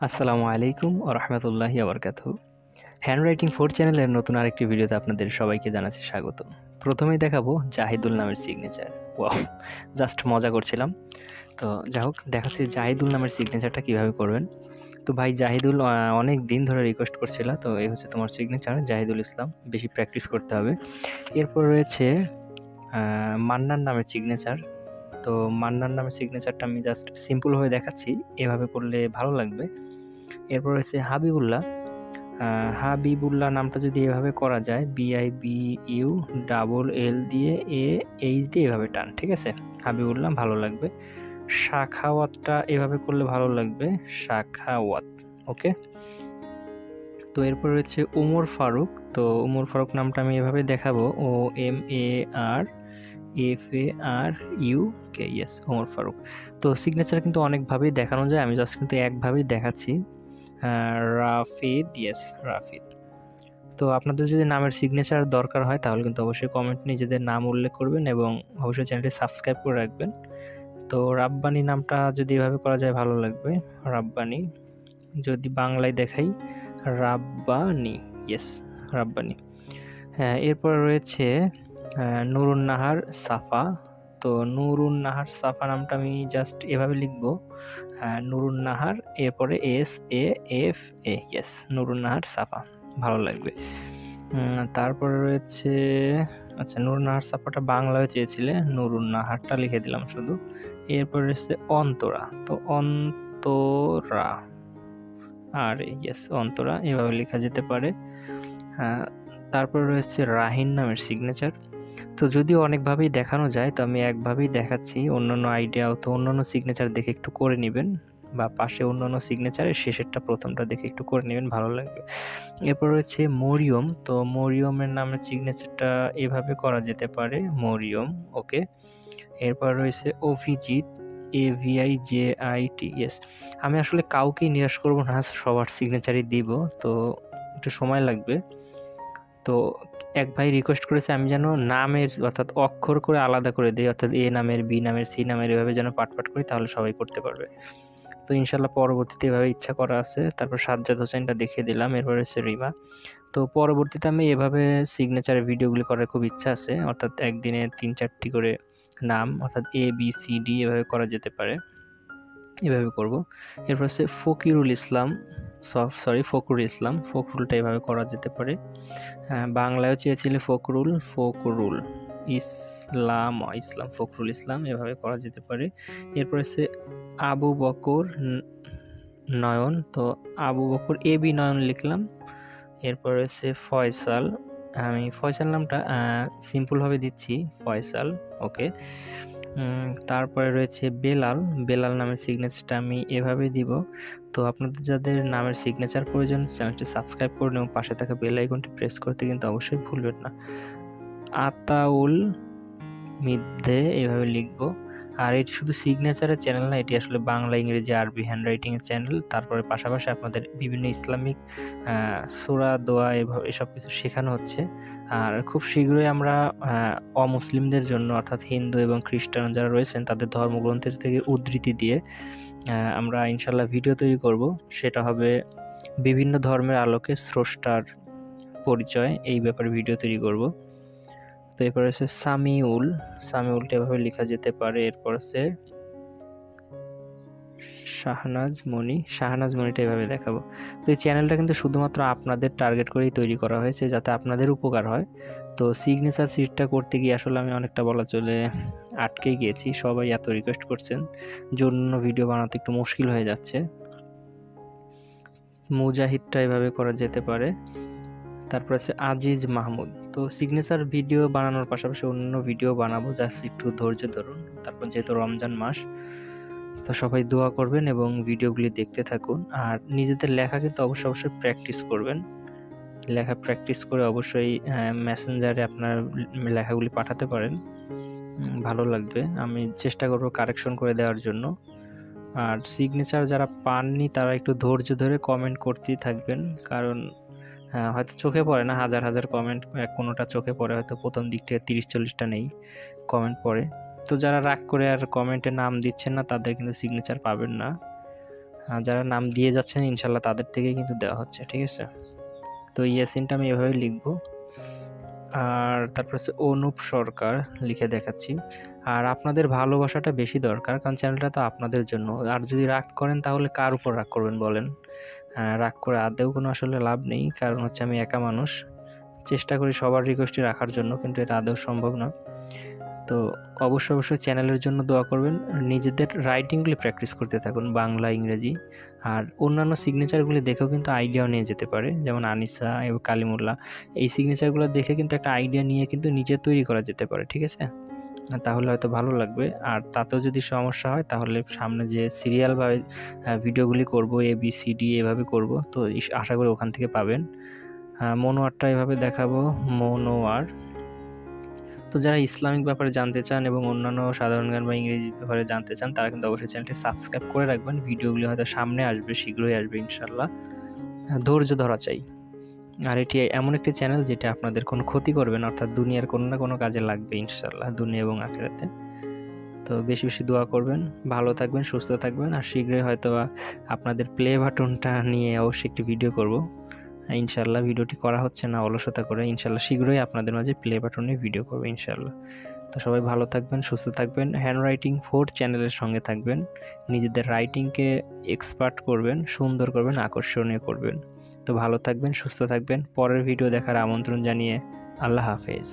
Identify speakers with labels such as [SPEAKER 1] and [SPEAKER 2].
[SPEAKER 1] আসসালামু আলাইকুম ওয়া রাহমাতুল্লাহি ওয়া বারাকাতুহু। হ্যান্ডরাইটিং 4 চ্যানেলের নতুন আরেকটি ভিডিওতে আপনাদের সবাইকে জানাচ্ছি স্বাগত। প্রথমেই দেখাবো জাহিদুল নামের সিগনেচার। ওয়াও! জাস্ট মজা করছিলাম। তো যাই হোক দেখাচ্ছি জাহিদুল নামের সিগনেচারটা কিভাবে করবেন। তো ভাই জাহিদুল অনেক দিন ধরে রিকোয়েস্ট করছিল। তো এই হচ্ছে তোমার সিগনেচার জাহিদুল ইসলাম। বেশি প্র্যাকটিস করতে হবে। এরপর রয়েছে মান্নান নামের সিগনেচার। তো মান্নান নামের সিগনেচারটা আমি জাস্ট সিম্পলভাবে দেখাচ্ছি। এভাবে করলে ভালো লাগবে। এরপর রয়েছে হাবিবুল্লাহ। হাবিবুল্লাহ নামটা যদি এভাবে করা যায় BIBU ডাবল L দিয়ে AH দিয়ে এভাবে টান, ঠিক আছে? হাবিবুল্লাহ ভালো লাগবে। শাখাওয়াতটা এভাবে করলে ভালো লাগবে, শাখাওয়াত। ওকে? তো এরপর রয়েছে ওমর ফারুক। তো ওমর ফারুক নামটা আমি এভাবে দেখাবো OMARFARUK, ইয়েস ওমর ফারুক। তো সিগনেচার কিন্তু অনেকভাবেই দেখানো যায়, আমি জাস্ট কিন্তু একভাবেই দেখাচ্ছি। রাফিদ, ইয়েস রাফিদ। তো আপনাদের যদি নামের সিগনেচার দরকার হয় তাহলে কিন্তু অবশ্যই কমেন্টে নিজেদের নাম উল্লেখ করবেন এবং অবশ্যই চ্যানেলটি সাবস্ক্রাইব করে রাখবেন। তো রাব্বানি নামটা যদি এভাবে করা যায় ভালো লাগবে, রাব্বানি। যদি বাংলায় দেখাই রাব্বানি, ইয়েস রাব্বানি। হ্যাঁ, এরপর রয়েছে নুরুন নাহার সাফা। তো নুরুন নাহার সাফা নামটা আমি জাস্ট এভাবে লিখবো, নুরুন নাহার এরপরে SAFA, ইয়েস নুরুন নাহার সাফা ভালো লাগবে। তারপরে রয়েছে আচ্ছা নুরুন নাহার সাফাটা বাংলায় চেয়েছিলে, নুরুন নাহারটা লিখে দিলাম শুধু। এরপরে রয়েছে অন্তরা। তো অন্তরা আর ইয়েস অন্তরা এভাবে লেখা যেতে পারে। তারপরে রয়েছে রাহিন নামের সিগনেচার। তো যদিও অনেকভাবেই দেখানো যায়, তো আমি একভাবেই দেখাচ্ছি। অন্যান্য আইডিয়াও তো অন্যান্য সিগনেচার দেখে একটু করে নেবেন, বা পাশে অন্যান্য সিগনেচারের শেষেরটা প্রথমটা দেখে একটু করে নেবেন, ভালো লাগবে। এরপর রয়েছে মরিয়ম। তো মরিয়মের নামের সিগনেচারটা এভাবে করা যেতে পারে, মরিয়ম। ওকে। এরপর রয়েছে অভিজিৎ, AVIJIT, ইয়েস। আমি আসলে কাউকেই নিরাশ করব না, সবার সিগনেচারই দিব, তো একটু সময় লাগবে। তো এক ভাই রিকোয়েস্ট করেছে আমি যেন নামের অর্থাৎ অক্ষর করে আলাদা করে দিই, অর্থাৎ A নামের, B নামের, C নামের এভাবে যেন পাট করি, তাহলে সবাই করতে পারবে। তো ইনশাল্লাহ পরবর্তীতে এভাবে ইচ্ছা করা আছে। তারপর সাজ্জাদ হোসেনটা দেখিয়ে দিলাম। এরপর হচ্ছে রিমা। তো পরবর্তীতে আমি এভাবে সিগনেচারের ভিডিওগুলি করার খুব ইচ্ছা আছে, অর্থাৎ একদিনে 3-4টি করে নাম, অর্থাৎ ABCD এভাবে করা যেতে পারে, এভাবে করব। এরপর হচ্ছে ফকিরুল ইসলাম, ফখরুল ইসলাম, ফখরুলটা এভাবে করা যেতে পারে। হ্যাঁ, বাংলায়ও চেয়েছিলে ফখরুল ইসলাম, ফখরুল ইসলাম এভাবে করা যেতে পারে। এরপর হচ্ছে আবু বকর নয়ন। তো আবু বকর AB নয়ন লিখলাম। এরপর হচ্ছে ফয়সাল। আমি ফয়সাল নামটা সিম্পলভাবে দিচ্ছি, ফয়সাল। ওকে। তারপরে রয়েছে বেলাল। বেলাল নামের সিগনেচারটা আমি এভাবে দিব। তো আপনাদের যাদের নামের সিগনেচার প্রয়োজন চ্যানেলটি সাবস্ক্রাইব করুন এবং পাশে থাকা বেল আইকনটি প্রেস করতে কিন্তু অবশ্যই ভুলবেন না। আতাউল মিদ্দে এভাবে লিখবো। আর এটি শুধু সিগনেচারের চ্যানেল না, এটি আসলে বাংলা, ইংরেজি, আরবি হ্যান্ডরাইটিংয়ের চ্যানেল। তারপরে পাশাপাশি আপনাদের বিভিন্ন ইসলামিক সূরা, দোয়া এসব কিছু শেখানো হচ্ছে। আর খুব শীঘ্রই আমরা অমুসলিমদের জন্য, অর্থাৎ হিন্দু এবং খ্রিস্টান যারা রয়েছেন তাদের ধর্মগ্রন্থের থেকে উদ্ধৃতি দিয়ে আমরা ইনশাল্লাহ ভিডিও তৈরি করব। সেটা হবে বিভিন্ন ধর্মের আলোকে স্রষ্টার পরিচয়, এই ব্যাপারে ভিডিও তৈরি করব। তো এরপর আছে সামিউলটা এভাবে লেখা যেতে পারে। এরপর আছে শাহনাজমণিটা এভাবে দেখাবো। তো এই চ্যানেলটা কিন্তু শুধুমাত্র আপনাদের টার্গেট করেই তৈরি করা হয়েছে, যাতে আপনাদের উপকার হয়। তো সিগনেচার সিটটা করতে গিয়ে আসলে আমি অনেকটা বলা চলে আটকে গিয়েছি, সবাই এত রিকোয়েস্ট করছেন, জন্য ভিডিও বানাতে একটু মুশকিল হয়ে যাচ্ছে। মুজাহিদটা এভাবে করা যেতে পারে। তারপর আছে আজিজ মাহমুদ। তো সিগনেচার ভিডিও বানানোর পাশাপাশি অন্য ভিডিও বানাবো, জাস্ট একটু ধৈর্য ধরুন। তারপর যেহেতু রমজান মাস, তো সবাই দোয়া করবেন এবং ভিডিওগুলি দেখতে থাকুন। আর নিজেদের লেখা কিন্তু অবশ্যই প্র্যাকটিস করবেন। লেখা প্র্যাকটিস করে অবশ্যই মেসেঞ্জারে আপনার লেখাগুলি পাঠাতে পারেন, ভালো লাগবে। আমি চেষ্টা করব কারেকশন করে দেওয়ার জন্য। আর সিগনেচার যারা পাননি তারা একটু ধৈর্য ধরে কমেন্ট করতেই থাকবেন, কারণ হয়তো চোখে পড়ে না, হাজার হাজার কমেন্ট, কোনোটা চোখে পড়ে, হয়তো প্রথম দিক থেকে 30-40টা নেই কমেন্ট পড়ে। তো যারা রাগ করে আর কমেন্টে নাম দিচ্ছেন না তাদের কিন্তু সিগনেচার পাবেন না। যারা নাম দিয়ে যাচ্ছেন ইনশাল্লাহ তাদের থেকেই কিন্তু দেওয়া হচ্ছে, ঠিক আছে। তো ইয়াসিনটা আমি এভাবে লিখব। আর তারপর হচ্ছে অনুপ সরকার লিখে দেখাচ্ছি। আর আপনাদের ভালোবাসাটা বেশি দরকার, কারণ চ্যানেলটা তো আপনাদের জন্য। আর যদি রাগ করেন তাহলে কার উপর রাগ করবেন বলেন? রাগ করে আদৌ কোনো আসলে লাভ নেই, কারণ হচ্ছে আমি একা মানুষ, চেষ্টা করি সবার রিকোয়েস্টই রাখার জন্য, কিন্তু এটা আদৌ সম্ভব না। তো অবশ্যই চ্যানেলের জন্য দোয়া করবেন, নিজেদের রাইটিংগুলি প্র্যাকটিস করতে থাকুন, বাংলা, ইংরেজি। আর অন্যান্য সিগনেচারগুলি দেখেও কিন্তু আইডিয়াও নিয়ে যেতে পারে, যেমন আনিসা এবং কালিমুল্লাহ, এই সিগনেচারগুলো দেখে কিন্তু একটা আইডিয়া নিয়ে কিন্তু নিজে তৈরি করা যেতে পারে, ঠিক আছে। তাহলে হয়তো ভালো লাগবে। আর তাতেও যদি সমস্যা হয় তাহলে সামনে যে সিরিয়ালভাবে ভিডিওগুলি করব, ABCD এভাবে করব, তো আশা করি ওখান থেকে পাবেন। মনোয়ারটা এভাবে দেখাবো, মনোয়ার। তো যারা ইসলামিক ব্যাপারে জানতে চান এবং অন্যান্য সাধারণ জ্ঞান বা ইংরেজি ব্যাপারে জানতে চান তারা কিন্তু অবশ্যই চ্যানেলটি সাবস্ক্রাইব করে রাখবেন। ভিডিওগুলি হয়তো সামনে আসবে, শীঘ্রই আসবে ইনশাল্লাহ। ধৈর্য ধরা চাই। আর এটি এমন একটি চ্যানেল যেটা আপনাদের কোনো ক্ষতি করবে না, অর্থাৎ দুনিয়ার কোনো না কোনো কাজে লাগবে ইনশাল্লাহ, দুনিয়া এবং আখিরাতে। তো বেশি বেশি দোয়া করবেন, ভালো থাকবেন, সুস্থ থাকবেন। আর শীঘ্রই হয়তো আপনাদের প্লে বাটনটা নিয়ে অবশ্যই একটি ভিডিও করব ইনশাল্লাহ। ভিডিওটি করা হচ্ছে না অলসতা করে, ইনশাল্লাহ শীঘ্রই আপনাদের মাঝে প্লে বাটন নিয়ে ভিডিও করবো ইনশাল্লাহ। তো সবাই ভালো থাকবেন, সুস্থ থাকবেন, হ্যান্ড রাইটিং 4 চ্যানেলের সঙ্গে থাকবেন, নিজেদের রাইটিংকে এক্সপার্ট করবেন, সুন্দর করবেন, আকর্ষণীয় করবেন। তো ভালো থাকবেন, সুস্থ থাকবেন। পরের ভিডিও দেখার আমন্ত্রণ জানিয়ে আল্লাহ হাফেজ।